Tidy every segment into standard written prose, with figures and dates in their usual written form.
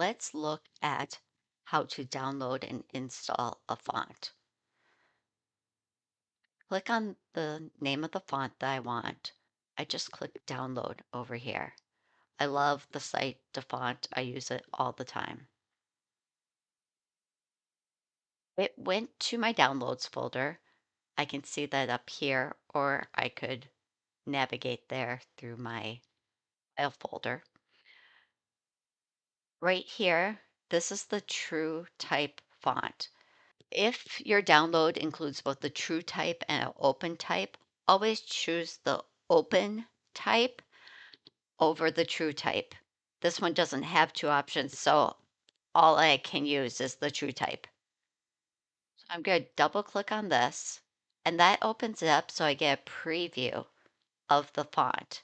let's look at how to download and install a font. Click on the name of the font that I want. I just click download over here. I love the site to font. I use it all the time. It went to my downloads folder. I can see that up here, or I could navigate there through my file folder. Right here, this is the true type font. If your download includes both the true type and an open type, always choose the open type over the true type. This one doesn't have two options, so all I can use is the true type. So I'm going to double click on this, and that opens it up so I get a preview of the font.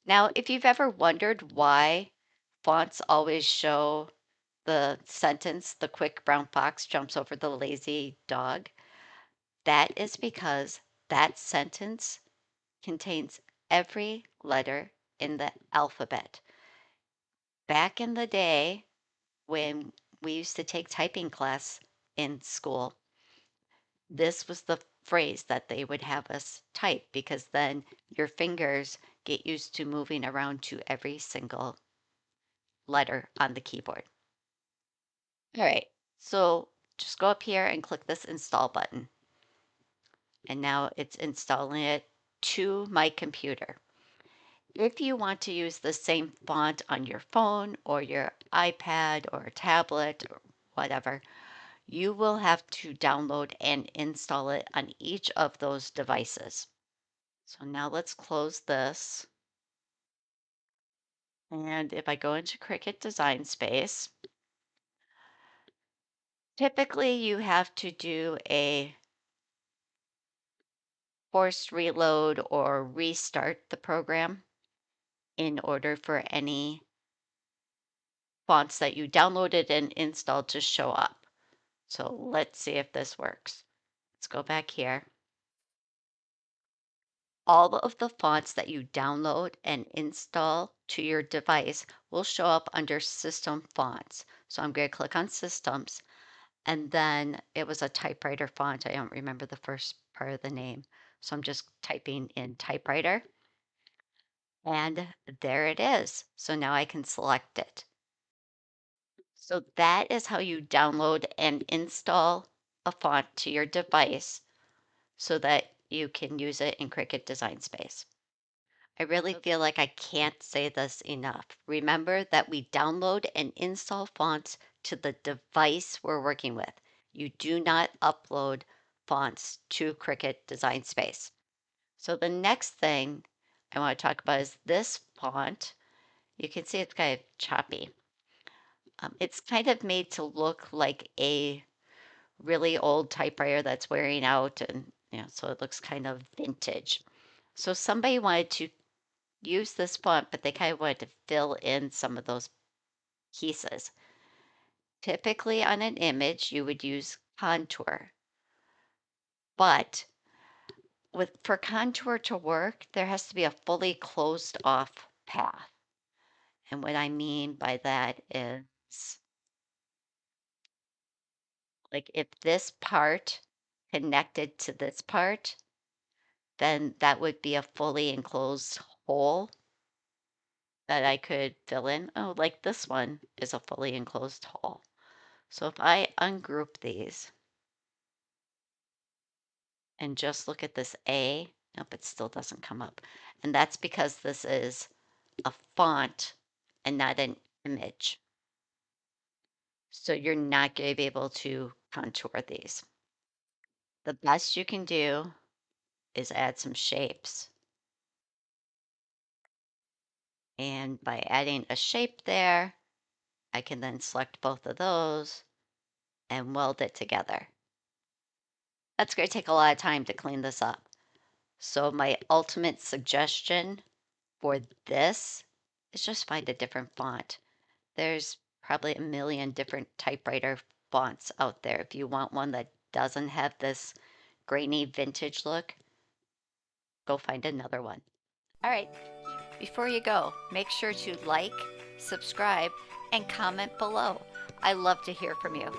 Now, if you've ever wondered why fonts always show the sentence, "The quick brown fox jumps over the lazy dog," that is because that sentence contains every letter in the alphabet. Back in the day, when we used to take typing class in school, this was the phrase that they would have us type because then your fingers get used to moving around to every single letter on the keyboard. All right, so just go up here and click this install button. And now it's installing it to my computer. If you want to use the same font on your phone or your iPad or tablet or whatever, you will have to download and install it on each of those devices. So now let's close this. And if I go into Cricut Design Space, typically you have to do a forced reload or restart the program in order for any fonts that you downloaded and installed to show up. So let's see if this works. Let's go back here. All of the fonts that you download and install to your device will show up under System Fonts. So I'm going to click on Systems, and then it was a typewriter font. I don't remember the first part of the name. So I'm just typing in typewriter, and there it is. So now I can select it. So that is how you download and install a font to your device so that you can use it in Cricut Design Space. I really feel like I can't say this enough. Remember that we download and install fonts to the device we're working with. You do not upload fonts to Cricut Design Space. So the next thing I want to talk about is this font. You can see it's kind of choppy. It's kind of made to look like a really old typewriter that's wearing out, and so it looks kind of vintage. So somebody wanted to use this font, but they kind of wanted to fill in some of those pieces. Typically on an image, you would use contour, but for contour to work, there has to be a fully closed off path. And what I mean by that is, like, if this part connected to this part, then that would be a fully enclosed hole that I could fill in. Oh, like this one is a fully enclosed hole. So if I ungroup these and just look at this A, nope, it still doesn't come up. And that's because this is a font and not an image. So you're not going to be able to contour these. The best you can do is add some shapes. And by adding a shape there, I can then select both of those and weld it together. That's going to take a lot of time to clean this up. So my ultimate suggestion for this is just find a different font. There's probably a million different typewriter fonts out there. If you want one that doesn't have this grainy vintage look, go find another one. All right, before you go, make sure to like, subscribe, and comment below. I love to hear from you.